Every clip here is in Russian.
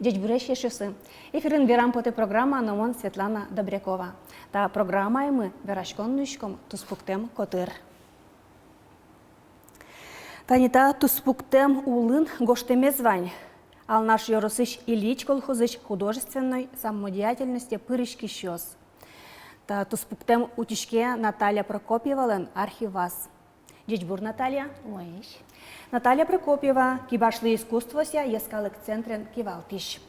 Дядь Бурещи Шусы. Эфирин берам поте программа номон Светлана Добрякова. Та программа и мы верашконнышком туспуктем котыр. Танита туспуктем улын гоштемезвань. Ал наш Yorosыч Ильич колхозыч художественной самодеятельности пырышки щёс. Та туспуктем утишке Наталья Прокопьевален архиваз. Дядь Наталья. Ой. Наталья Прокопьева, кибашлы искусствося, ескалык центрен кивалтиш.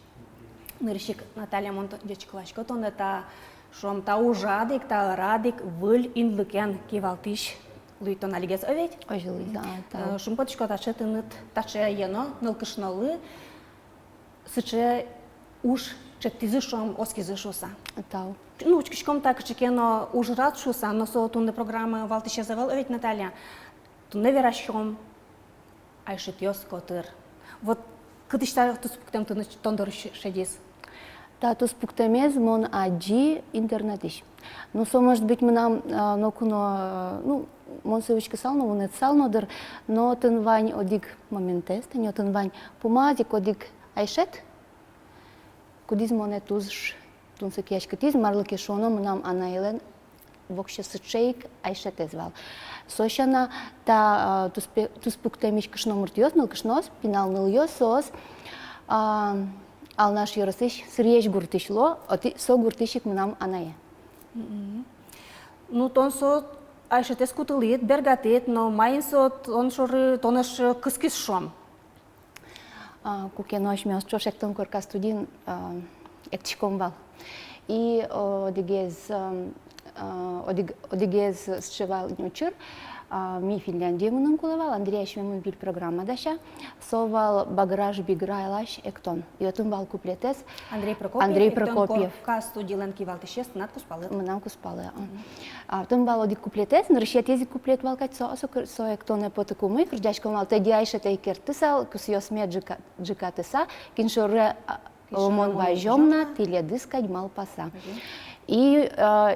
Нырщик Наталья Монто дечклашко, тон это шом та ужадик, та радик, выль инлыкен кивалтиш. Луйтон алигез овет. Ожили, да. Шум потишко таче тынет, таче ено, нылкышналы, сыче уж четтизы шом оскизы шуса. Тау. Ну, учкишком так чекено уж рад шуса, но со тунde программы валтище завел овет Наталья. Тунde верашком. Айшетёс котыр. Вот кыдыштар туспуктем тондор шедис. Да, туспуктемез мон аджи интернетиш. Ну, со может быть мы нам ну, мон севичка сално, мон это салнодыр, но тын вань одик моментес, тын тын вань помазик одик айшет. Кудиз мон этуз тунсек яшкатиз марлыке шоно мы нам анаилен вокше сычейк айшет звал. Сошана та туспуктемиш кышно муртиос, ныл кышнос, пинал ныл йосос, ал наш Yorosыч сырьеж гуртишло, со гуртишик нам анае. Ну, тон со айшетес кутылит, бергатит, но майын со тон шоры тонеш кыскис шом. Куке нож мёс чошек тон корка студин эктишком вал. И одигез сшивал нючер, ми Финляндия мунам кулавал, Андрей Швемун бил программа даша, совал баграж биграйлаш эктон. И отун вал куплетес Андрей Прокопьев. Андрей Прокопьев. Ка студилен кивалтишес, над куспалы. Мунам куспалы. Отун вал одик куплетес, нрышет ези куплет вал кать со эктоне потекумы, крждячком вал теди айшет эйкер тысал, кусиос мед джика тыса, киншоре ломон важомна, тиле дыскать мал паса. И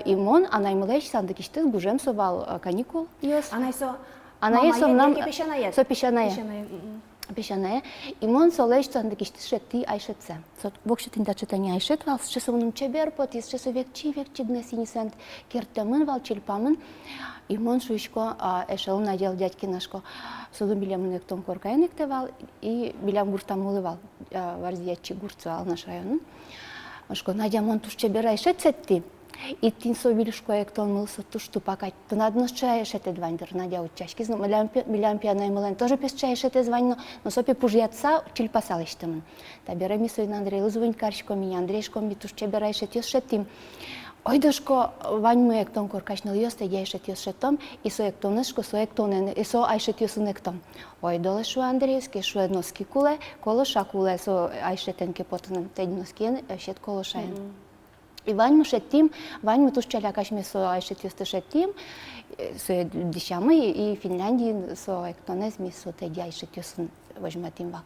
имон, она им лечь сандыкишты, гужем совал каникул йос. Она есо нам со песчаная. Имон со лечь сандыкишты шети айшетсе. Со бокше тинда читание айшет вал, с часов нам чебер пот, с часов векчи гнесини кертамын вал чельпамын. Имон шуишко эшелом надел дядьки нашко. Судом билям нектом коркайник тевал и билям гуртам улывал. Варзиячи гурцевал наш район. Ашко Надя мон туш чебера айшет сетти. И тин со билишко эктон мылса туш тупакать. То надо нос чая айшет эдвандер Надя учачки. Но билям пьяная мылен тоже пес чая айшет эдвань, но сопи пужьятса чильпасал иштемын. Табера ми соин Андрей лызвань каршко меня Андрейшко ми туш чебера айшет йос шеттим. Ой дошко вань мы эктон коркашныл йос теди айшет йос шеттом и со эктонышко со эктонен и со айшет йосын эктом. Ой доле шу Андрейски шу едноски куле, колоша куле со айшетенке потынын теди носкиен шет колошаен. И вань мы шеттим, вань мы туш чалякаш ми со айшет йос шеттим, со дишамы и Финляндии со эктонез ми со теди айшет йосын возьматим вал.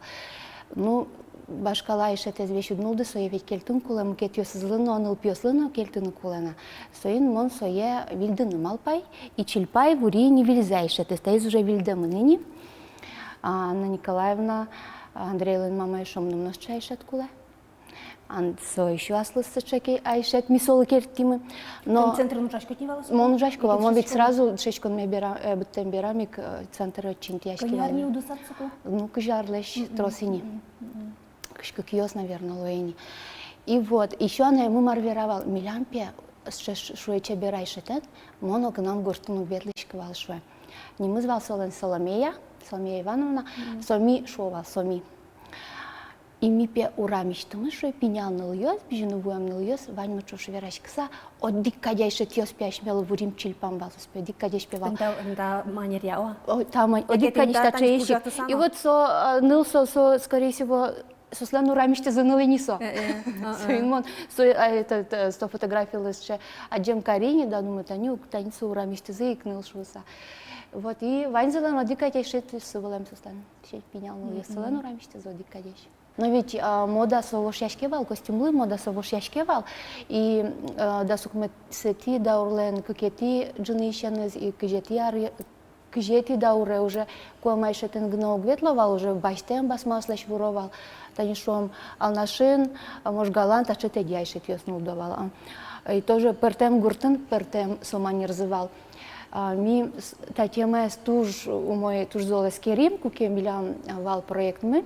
Ну башкала айшет эзвеш уднулды сое ведь кельтун кулем кет йос злыно аныл пьослыно кельтуну кулена. Соин мон сое вильдыны малпай и чильпай вури не вильзайшет. Эстаиз уже вильдымы ныне. Анна Николаевна, Андрейлын мама шомным нос чайшет куле. Со еще аслысы чеки айшет мисолы кертимы. Но центр нужашко тнивалось? Мон нужашко, мон ведь сразу шешкон ме берамик центр чинтияшки. Конярни удусацку? Ну кыжарлеш тросини. Кышка киос, наверное, лоэни. И вот, еще она ему марвировала. Милямпия, шуэ чеберай шетет, моно к нам гуртуну бетличка вал шуэ. Не мы звал Соломея Ивановна, соми шуовал, соми. И ми пе урамиштымы шуэ пинял ныл йос, бижину вуям ныл йос, вань мы чуш верашкса, от диккадяйше тьос пяшмел вурим чильпам балус пе, диккадяш певал. Да манеря, о? Там, от диккадяш тачейшик. И вот со ныл со, скорее всего, Сослен урамище за нылынисо. Сто фотографиялась ще аджем Карине, да, думаю, таню, таница урамище за икнул шуса. Вот, и ванзелен одика тяшит с волем состан. Ще пенял, но я солен урамище за одика тяш. Но ведь мода совош яшкевал, костюмлы мода совош яшкевал. И да сукмет сети, да урлен кукети джунишенез и кежетияр кжети дауре уже куамайшетен гног ветловал уже баштем басмаслаш воровал. Танишом алнашин, может галант, а что-то дяйшет яснул давал. И тоже пертем гуртен, пертем сома не разывал. Ми та тема туж у мой туж золоский Рим, куке билям вал проект мы.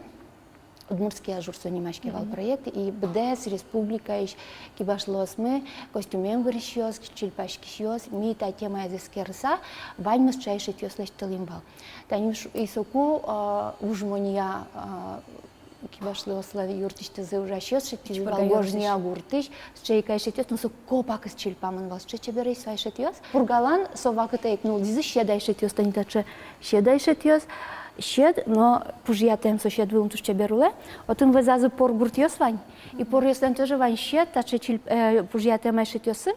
Удмуртский ажурсо немашки вал проект и БДС республика иш кибашлос мы костюмем выращёс, чильпашки шёс, ми та тема эзескерса, ваньмс чайшет ёслеш талимбал. Таниш исоку ужмония кибашлосла юртиште за ужашёс, шети валгожния гуртиш, чайкайшет ёс, но со копак с чильпаман вал, че чеберей свайшет ёс. Пургалан соваката икнул дизе щедайшет ёс, танитаче щедайшет ёс. Щед, но пужиятем со щед вилум туще беруле, отун везазу пор гурт ёсвань. И пор ёслен тоже вань щед, таче пужиятем айшет ёсы.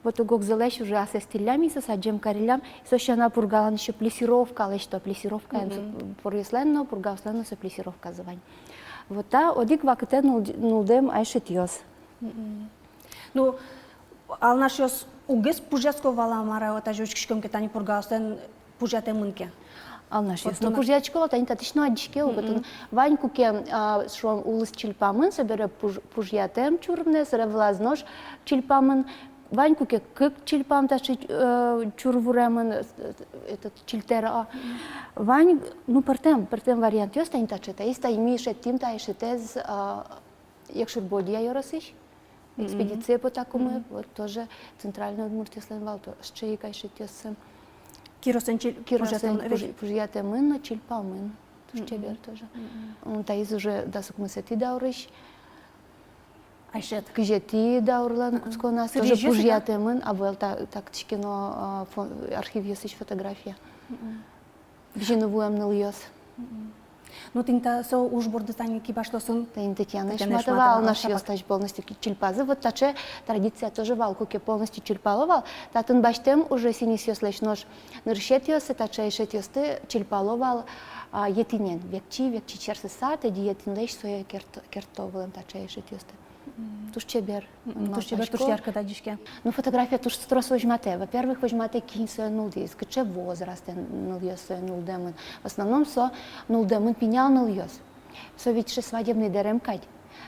Вот угок залещ уже асе стилями, саджем карилям, со щена пургалан еще плесировка, але что плесировка, пор ёслен, но пургалслен, со плесировка завань. Вот та одик вакте нулдем айшет ёс. Ну, ал наш ёс угес пужеско вала мара, ота жучкишком кетани пургалслен пужиятем мынке. Алнашес. Но пужячкова тань татишно адишке угатун. Ваньку ке шом улыс чильпамын собере пужятем чурмне сре влазнош чильпамын. Ваньку ке кык чильпам таши чурвуремын этот чильтера. Вань ну пертем вариант ёс тань тачета. Иста имише тим таишетез якшур бодия ёрасиш. Экспедиция по такому вот тоже центральный Удмуртия сленвал то ще кайшет ёсем. Киросен пужиятемын, но чильпамын. Тушчебер тоже. Та из уже дасук мысети даурыш. Айшет. Кжети даурлан куцкона тоже пужиятемын, а был так тишкино архив ёсыш фотография. Бжиновуем ныл ёс. Ну тинта со уж бордостань кибашлосын. Тин Татьяна Ишматова, наш ёстач полностью чильпазы. Вот таче традиция тоже вал, куке полностью чильпаловал. Татын баштем уже синис ёслеш нож ныршет ёсы, таче ишет ёсты чильпаловал етинен. Векчи черсыса, теди етинлеш соя кертовылым таче ишет ёсты. Тушчебер. Тушчебер, тушчерка дадишке. Ну фотография туш строс возьмате. Во-первых, возьмате кин соя нулдис, каче возраст нул ёс соя нулдемын. В основном со нулдемын пенял нул ёс. Со ведь свадебный дерем кать.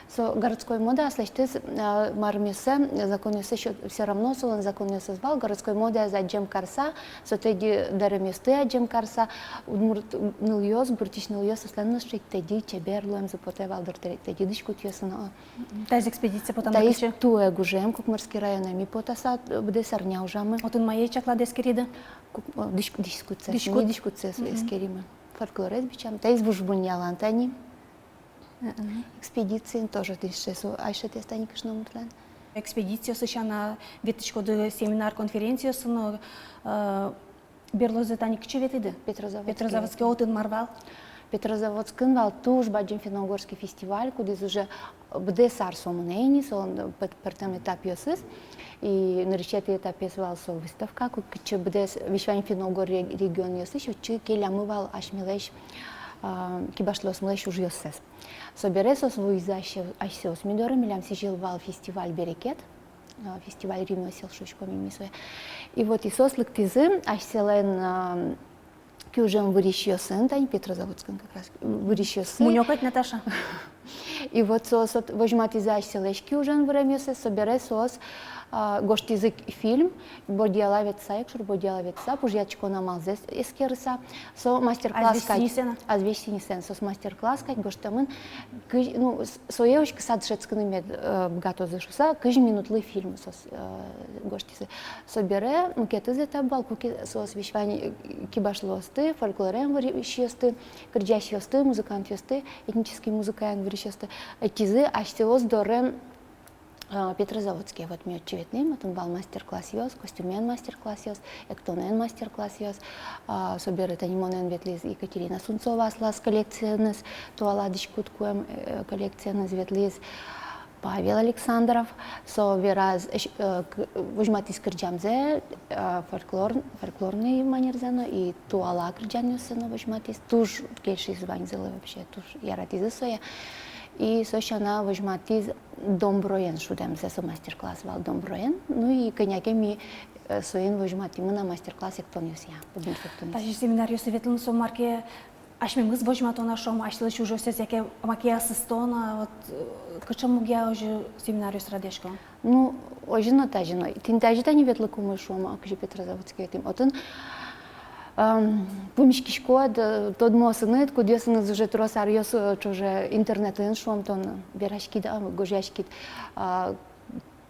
Со городской мода, слышите, мармисе, закон еще все равно солон закон не созвал, городской мода за джем карса, со теди даремисты аджем карса, нул ёс, буртиш нул ёс, осленно шик теди чеберлуем запотевал дор теди дышкут ёсына. Та из экспедиция потом та из туе гужем, Кукмарский район, ми потаса бде сарня ужамы. Отун моей чакладе скирида. Дышкутся, не дышкутся скиримы. Фольклорез бичам, та из бужбунья лантани. Экспедиции тоже дышесу, айше те стани кашном утлен. Экспедиция сышана веточко до семинар конференция сыно берлозе тани кчеветиде. Петрозаводский отын марвал. Петрозаводский вал туж баджим финно-угорский фестиваль, куда уже бде сарсомунейни, он per tem этап ёсыс. И на решете этап ёсвал со выставка, куче бде вишвань финно-угор регион ёсыш, учи келямывал ашмилеш кибашлос млеш уж ёсыс. Собересос вуизаще айсеос мидоры милям сижил фестиваль Берекет, фестиваль Рима сел шучками мисуя. И вот и сослык тизы айселен кюжем вырищёсын, тань Петрозаводском как раз вырищёсын. Мунёкать Наташа. И вот сос возьматизач селеш кюжем времёсы, собересос гоштизык фильм, бодиала ветса, якшур бодиала ветса, пужьячко намалзес эскерса, со мастер-класс кать. Азвестинисен, сос мастер-класс кать, гоштамын, ну, соевочка садшецканы мед гато зашуса, кыж минутлы фильм сос гоштизы. Собере, мукетызы табал, куки сос вещвани кибашлосты, фольклорем вырищёсты, кырджащ ёсты, музыкант ёсты, этнический музыкант вырищёсты, этизы, аштилос дорем Петрозаводский, вот мне очевидный, потом бал мастер-класс ёс, костюмен мастер-класс ёс, эктонен мастер-класс ёс, соберет анимонен ветлиз Екатерина Сунцова слас коллекционес, туаладиш куткуем коллекционес ветлиз Павел Александров, со вераз возьматис кырджамзе фольклорный манерзено и туала кырджан ёсено возьматис, туж кельши званзелы вообще, туж яратизы соя. И сощана вожмати домброен, шудем за мастер-класс вал домброен. Ну и коняке ми соен вожмати мы на мастер-классе кто не вся. Тажи семинарию советлын со марке ашмемгыз вожматона шом ашлыш уже все яке маке ассистона вот кычам я уже семинарию срадешко. Ну, ожино тажино. Тин тажита не ветла кумы шом, а кже Петрозаводский этим. Отын помещкишко тот мосыны, кудесыны уже трос арьос чуже интернетын шом тон берашки да гожашки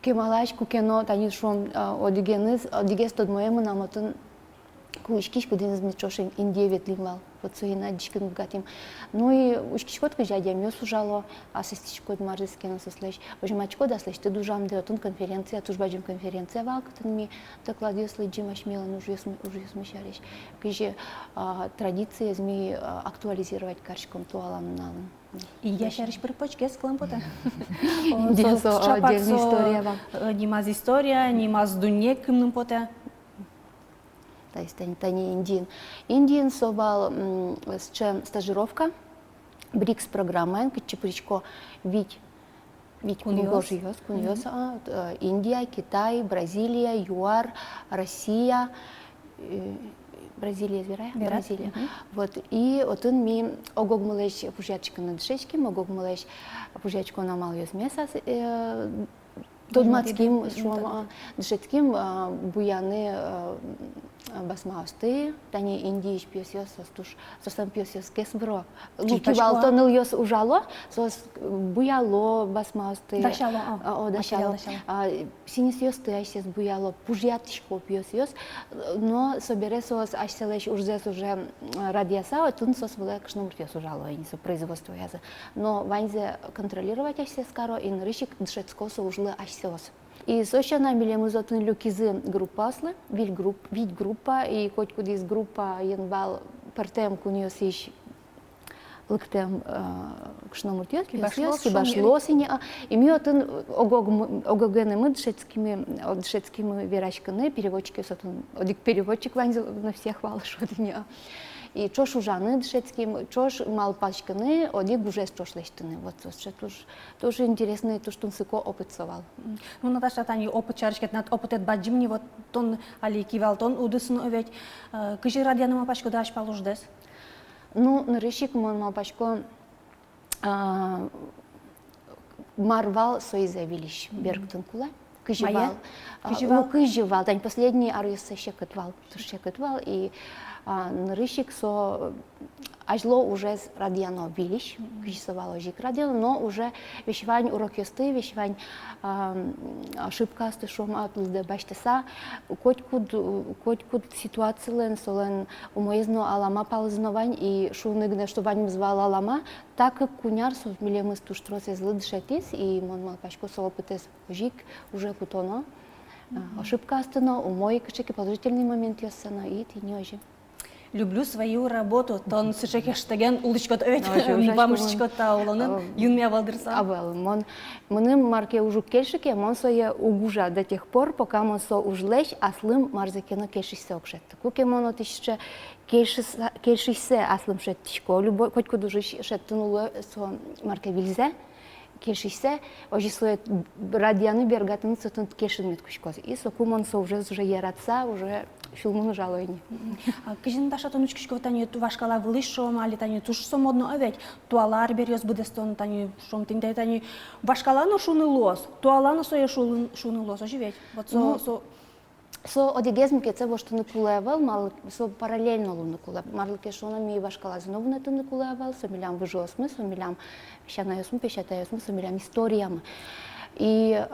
кемалаш кукено тани шом одигес тот моему намотын кушкиш куден измечошим Индия ветлимал вот соина дишкин гатим. Ну и ушкишкот кыжадям ё сужало ассистичкот маржискена сослеш. Ожимачко да слеш ты дужам де отун конференция, тужбаджим конференция валкатын ми докладио следжим ашмела уже смешариш. Кыже традиции зми актуализировать каршком туаланнал. И я шариш перепочкес клампота. Отдельная история вам. Нимаз история, нимаз дунек кымнымпота. То есть тани Индиан. Индиан совал с чем стажировка, БРИКС программа, кичепричко вить кунгожиос, Индия, Китай, Бразилия, ЮАР, Россия, Бразилия, Бразилия. Вот и отын ми огогмалеш пужачка на дышечким, огогмалеш пужачко на малюс месяц. Тодматским шума дышецким буяны басмаусты, тани Индии пьесёс состуш, состам пьесёс кесбро. Лукивал тонул ёс ужало, сос буяло басмаусты. Дашало. Дашало. Синис ёс ты айсес буяло, пужятишко пьесёс, но собере сос айселеш ужзес уже радиаса, тун сос выле кшномуртёс ужало, и не со производство яза. Но ваньзе контролировать айсес каро, и нрышик дышецко со ужлы айсес. И сощана милемузотын люкизы группаслы, вид группа, и хоть кудис группа янбал партем куньосиш лыктем кшномуртёс, кибашлосине, и миотын огогены мы дшецкими верачканы, переводчики сотын, одик переводчик ваньзы на всех хвал шодыня. И чош ужаны дышецким, чош малпачканы, одик уже чош лештаны. Вот тоже интересно, то, что он сыко опыт совал. Ну, Наташа, тани опыт чарышкет над опытет баджимни, вот тон али кивал, тон удысын овет. Кыжи радианы малпачко даш полождес? Ну, на решик мон малпачко марвал сои заявилищ Бергтон кула. Кыживал, тань последний арьюса щекотвал, и нрышик со ажло уже радиано билищ, кыжисовало жик радиано, но уже вещевань урок ёсты, вещевань ошибка стышом атлды баштеса, котькуд ситуациялен солен умоезно алама палызновань и шуныгне, что вань звал алама, так как куняр со милемыс туштросе злыдшетис, и мон малпачко со опытес жик уже кутоно, ошибка астано, умой качеки положительный момент ёсана, и ты не ожи. Люблю свою работу. Тон сычек эштеген улычкот өйт, бамышчкот тауланын, юнмя валдырса. Авел, мыным марке уже кельшике, мон сое угужа до тех пор, пока мон со ужлещ, аслым марзакено кельшишсе окшет. Куке мон отишче кельшишсе аслым шеттишко, любой, хоть куда уже шеттынулы со марке вильзе, кельшишсе, ожи сое радианы бергатын сотын кельшин меткушкоз. И со кумон со уже яратса, уже filmunu жалойни. Кыжын таша тон учкишко тани вашкала вылышом, али тани тушсо модно овет, туалар берёс будестон тани шом тинде тани вашкалано шуны лос, туалано сое шуны лос, оживет. Вот со одигезм кеце во что накулевал, мал со параллельно лунакуле, мал кешона ми вашкала знову не накулевал, со милям выжосмы, со милям пещанаёсмы, пещатаёсмы, со милям историям. И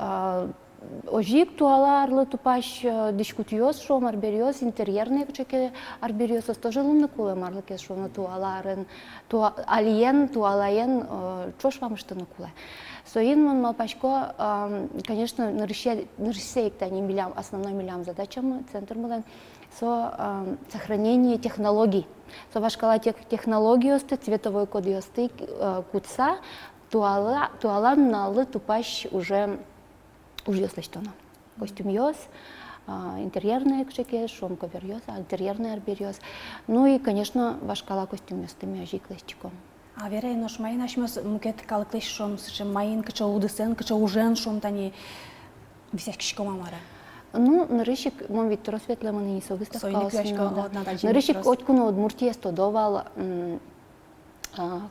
ожик туаларлы тупаш дискутиос, шом арбериос, интерьерные кчеке арбериос, тоже лунакуле, мал кешона туаларен, туалиен, туалаен, чош вам что накуле. Соин мон малпачко, конечно, нарисеек тани милям, основной милям задачам центр мылен, со сохранение технологий. Со вашкала технологии осты, цветовой код осты, кутса, туалан налы тупаш уже слыштона. Костюм ёс, интерьерные кшеке, шом ковер ёс, интерьерный арбер ёс. Ну и, конечно, вашкала костюм ёсты, мяжик лещиком. А вере нош майын ашмас мукет калыклеш шом сычем майын кыча удысен, кыча ужен шом тани висяш кишко мамара. Ну, нарышик, мон вид тросветле мон не со выставка. Сойник вяшко нарышик очкуно од Муртия стодовал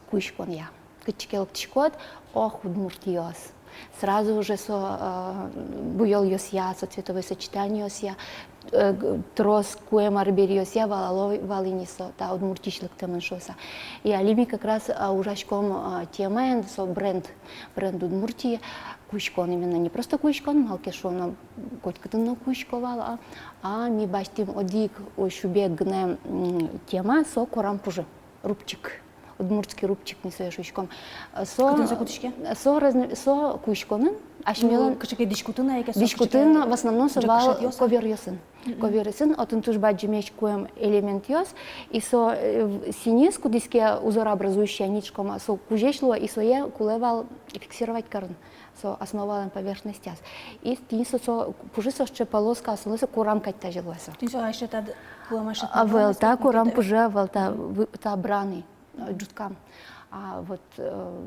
куишкон я. Кычкел тишкот, ох, Удмуртиос. Сразу уже со буйол йосья, со цветовое сочетание йосья, трос куэмар бериосья, валинисо, та удмуртишлык теменшоса. И алими как раз ужашком темен, со бренд Удмуртии, куишкон именно, не просто куишкон, малкешон, но котькатынно куишковала, а ми баштим одик шубегне тема со корампужи, рубчик. Удмуртский рубчик не соешучком. Со куишконын, ашмелан кычыке дишкутына яке дишкутын в основном совал ковер йосын. Ковер йосын, отын туж баджимеч куем элемент йос, и со синиску диске узорообразующая нитшком, со кужешло, и со е кулевал фиксировать карн. Со основален поверхность яс. И тинсо со пужисо ще полоска, со курамкать тажилоса. Тинсо айше тад куамашет. А велта курам пуже, велта браны. Джуткам. А вот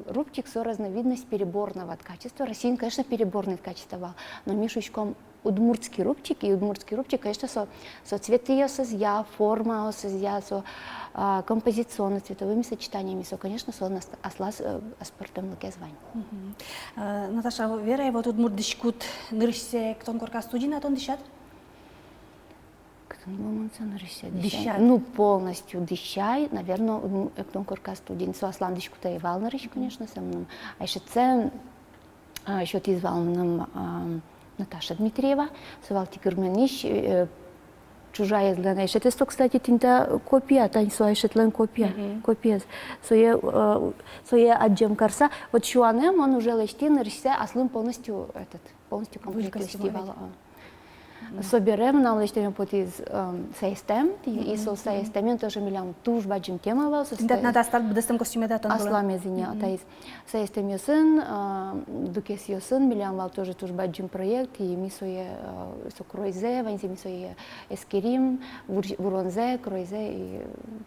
рубчик со разновидность переборного качества. Россиян, конечно, переборный качество, но мишучком удмуртский рубчик, и удмуртский рубчик, конечно, со цветы ее созя, форма созя, со композиционно цветовыми сочетаниями, со, конечно, со аслас аспортом лакезвань. Наташа, вера, вот удмурт дишкут нырышсе, кто корка студина, тон дишат? Ну, полностью дыщай, наверное, кто корка студин. Со аслан дишкута и вал нарыш, конечно, со мной. А еще це, еще ты звал нам Наташа Дмитриева, совал тигрмениш, чужая злена. Еще тесто, кстати, тинта копия, тань соя шетлен копия, копия. Соя отжем карса. Вот шуанем он уже лечти нарышся, аслым полностью комплект лечтивал. Соберем нам лечтем под из сейстем, и со сейстемен тоже милям туж баджим темавал. Тинтат надо стать будестем костюме да тон было. Асламе зиня, та из сейстем йосын, дукес йосын, милям вал тоже туж баджим проект, и ми сое со кройзе, ванзи ми сое эскерим, буронзе, кройзе, и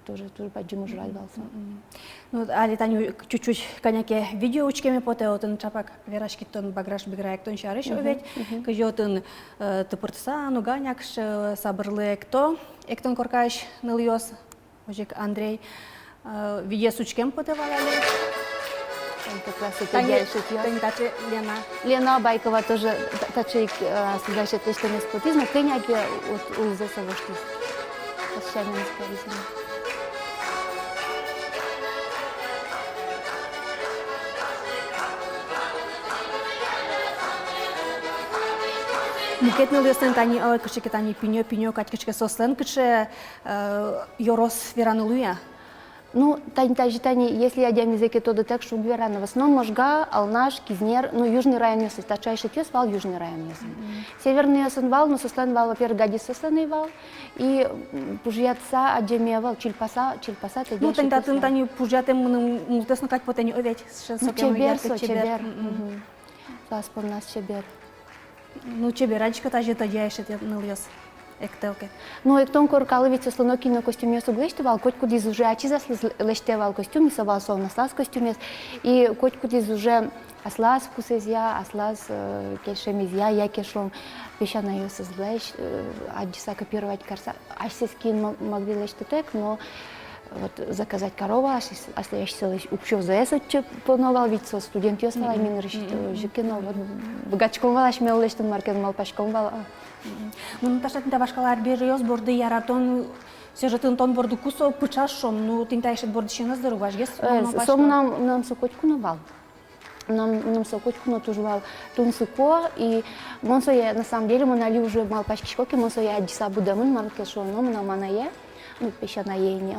тоже туж баджим уж радовался. Ну, али таню чуть-чуть коняке видео учкеме поте отын чапак верашки тон баграш биграек тон шарыш овет, кыжы отын тыпыртса, ну ганяк сабырлы кто, эктон коркаш ныльос, ожик Андрей, видео с учкем поте валяли. Танькаче Лена. Лена Байкова тоже тачек следующее тесто неспотизма, коняки от улза совоштис. Пощайно неспотизма. Мукет ныльосын тани ой кышыке тани пиньо качкышке сослен кыше йорос веранылуя. Ну, тани, если я дям языке, то так, что верана. В основном Можга, Алнаш, Кизнер, ну, южный район Йосы. Тачайший тёс вал южный район Йосы. Северный Йосын вал, но сослен вал, во-первых, гади сосленный вал. И пужьятца, адемия вал, чильпаса, ты ну, тани пужьяте мултесно как потени овечь. Чебер. Ласпор нас чебер. Ну, чеберанчика та жета дяеше ныльос. Ектелке. Ну, ектон коркалы ведь сослано кино костюме суглештевал, коть кудиз уже ачизас лештевал костюм, совал сон аслас костюмес, и коть кудиз уже аслас вкусезья, аслас кешемизья, я кешом пещана ее созлещ, аджиса копировать карса, асискин могли лештетек, но вот заказать корова, а следующий упчев заэсот плановал, ведь со студент ёстала, именно решить кино, вот богачком вал, ашмел лештен маркен малпашком вал. Ну, Наташа, тинта башкалар бериос борды яратон, сюжетын тон борду кусо пычашом, ну, тинта ешет борды шенас дорогаш, гес? Сом нам сокочку навал. Нам сокочку натужвал тунсуко, и монсоя, на самом деле, мы нали уже малпашки шкоки, монсоя адиса будамын, маркешоно, манае, ну, пещаное не.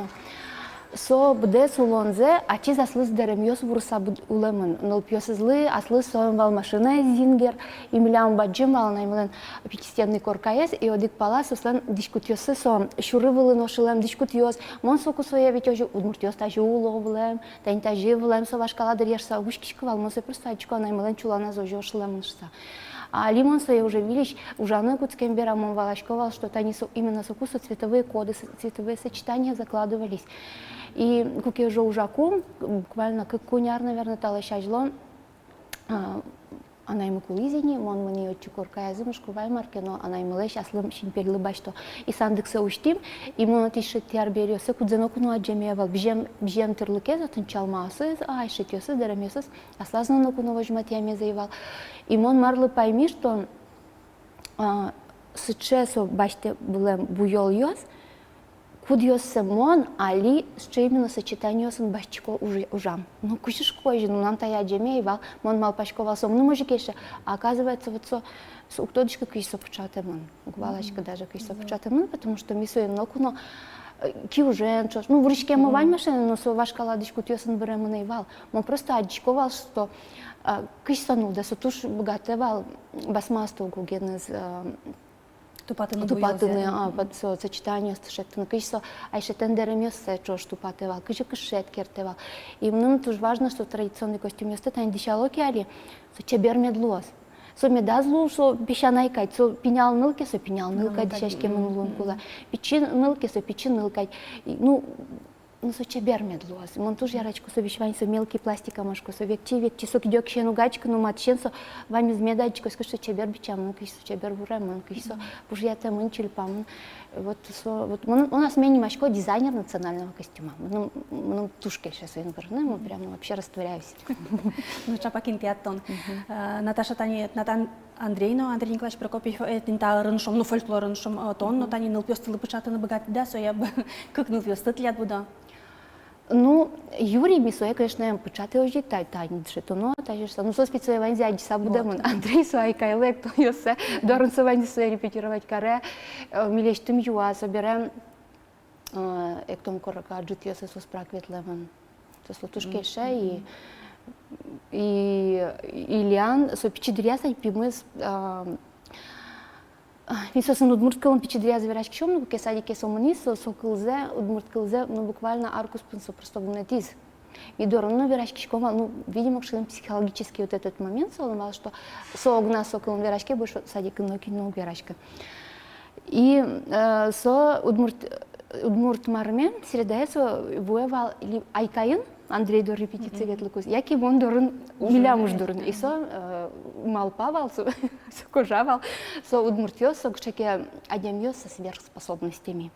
Со буде сулонзе, а чи заслыз деремьёс вурса улемын. Нол пьёсызлы, аслы соем вал машина зингер, и милям баджим вал наймылен пятистенный коркаес, и одик палас услен дискутьёсы со шуры вылын ошылем дискутьёс. Мон соку соя ведь ожи удмуртьёс тажи уловлем, тань тажи влем со вашкаладыр ешса ушкишкывал, мон со просто очко наймылен чулана зожи ошылем ишса. А лимон свои уже видишь, уже аныкутским берамом валашковал, что они именно со вкуса цветовые коды, цветовые сочетания закладывались. И как я уже ужаком, буквально как куняр, наверное, талашажло, она ему кулизини, он мне чукорка язым, шкувай марке, но она ему лещ, аслым шинперлы башто. И сандыкса уштим, и мы тише тяр берёсы, кудзеноку ну аджемевал, бжем терлыке, затын чалмасы, шетёсы, дарамёсыз, аслазно ноку ну вожмат яме заевал. И он марлы пойми, что сычесо баште булем буйол ёс, кудьёсы мон, али что именно сочетание с башчико ужам. Ну кушишь кожи, ну нам тая джемеевал, мон мал пашковал сом, ну может кеше, а оказывается вот со уктодишка кишь початый мон, гвалачка даже кишь початый мон, потому что мисо ноку, но киужен, ну в ручке мывань машины, но со ваш каладочку тёсын берем наивал, мон просто отчковал, что кишь сану, да со туш богатевал басмасту гуген из Тупатыны, под сочетание с шектом, кишь айше тендерем се чош тупатевал, кишь кишет кертевал. И мне тоже важно, что традиционный костюм есть, это дешалоки али, со чебер медлос. Со медазлу, что песчаная кать, со пенял нылки, со пенял нылка, дешашки манулун кула, печин нылки, со печин нылкать. Ну, со чебер медлос. Мон тоже ярочку со вещевань, со мелкий пластикамашку, со векти, со кидёк щену гачка, ну матчен, со вами змедачка, скажу, чебер бичам, ну кись, чебер бурем, кись, пужьята мынчильпам. Вот у нас минимашко дизайнер национального костюма. Мы тушкой сейчас венгерны, мы прямо вообще растворяемся. Ну, чапакин тиаттон. Наташа Тани, Натан Андрей Николаевич Прокопьев, это рыншом, ну фольклор рыншом тон, но Тани нылпёстылы пычаты на богатый, да, со я бы как нылпёстыт лет буду. Ну, Юрий Мисоя, конечно, почати ожі тайні дшитоно, та ж ну со спеціалізації зайдіса будемо. Андрій Суай Кайлек, то йосе доронсування своє репетирувати каре, мілештим юа соберем, як тому корака джит йосе со спраквітлевен. То слотушки ще і Іліан, со пічідрясай пімис, Мисосын удмурткалым пичедря заверяч кшом, ну кесади кесомонис, со кылзе, удмурткалзе, ну буквально аркус пынсо просто бунетиз. И дорон, ну веряч кишкома, ну видимо, что психологический вот этот момент соломал, что со огна со кылым верачке больше садик ноги ну верачка. И со удмурт марме средается воевал или айкаин, Андрей до репетиции ветлыкус, яки вон дорын милямуш дорын. И со малпавал, со кожавал, со удмуртьёс, со кшеке адямьёс со сверхспособностями.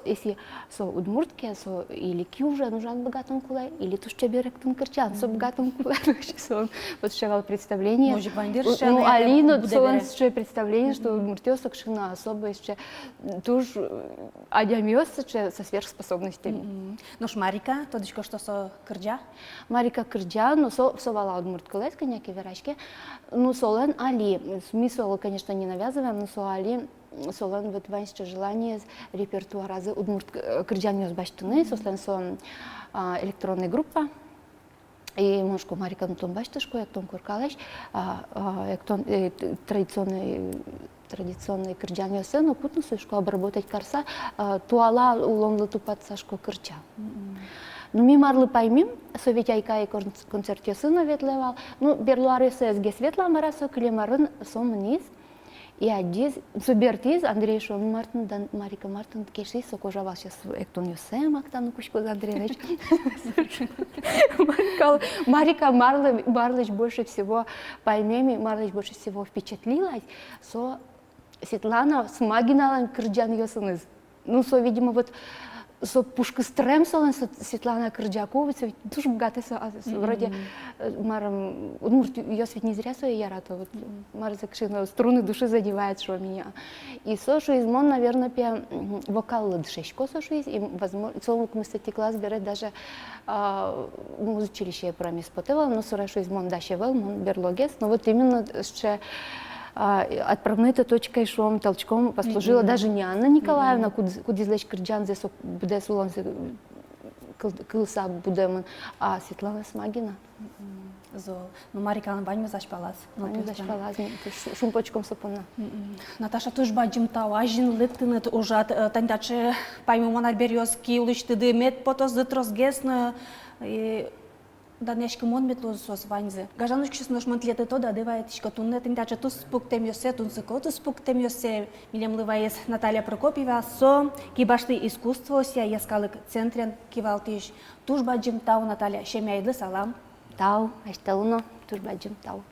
Если со удмуртке, со или кюже, нужен богатым кулай, или туш чеберек тункерчан, со богатым кулай, со вот шевал представление. Ну, Алина, со представление, что удмуртьёс, со кшина особо еще туш адямьёс со сверхспособностями. Ну, Марика, то дичко, что со кырджа? Марика кырджа, ну, со вала удмурткалес, коняки верачки, ну, солен али, смысл, конечно, не навязываем, но со али, солен вот ваньше желание репертуара за удмурт кырджан ёс баштыны, сослен со электронная группа. И мошко Марика на том баштышко, як том куркалаш, як том традиционный кырджан ёсы, но путно сышко обработать карса, туала уломлы тупат сашко кырча. Ну, ми марлы паймим, совет айка и концерт ёсына ветлевал, ну, берлуары сесге светла марасо, клемарын сомниз, и адиз, субертиз, Андрей Шон Мартин, Марика Мартин, кеши, сокожавал сейчас эктон ёсем, актану кушко Андреевич. Марика Марлыч больше всего поймеми, Марлыч больше всего впечатлилась, со Светлана Смагиналан кырджан ёсыныз. Ну, со, видимо, вот со пушка стремсален, Светлана Кырджаковица, тоже богатая, вроде маром, удмурт, я ведь не зря своя ярата, вот мар закшина, струны души задевает, что меня. И сошу измон, наверное, пе вокал ладшечко сошу из, и возможно, целок мы кстати класс берет даже музычилище промис потевал, но сорашу измон дашевал, мон берлогес, но вот именно ще отправной точкой шом толчком послужила даже не Анна Николаевна, куда излечь кырджан здесь буде сулон кылса будем, а Светлана Смагина. Ну, Марика Ваньма зашпалась. Ваньма зашпалась, шумпочком сопона. Наташа тоже баджим тауажин лыктынет ужат, тандаче пойму монар берёс киулыш тыды мед потос зытрос гесно. да нешки мон метлоз сос ваньзе. Гажанушки снож монтлеты то да дывает ишко тунне тиндача тус спуктем йосе тунсыко тус спуктем йосе. Милем лываес Наталья Прокопьева со кибашты искусство ся яскалык центрен кивалтиш. Туж баджим тау Наталья шемяйды салам. Тау, ашталуно, турбаджим тау.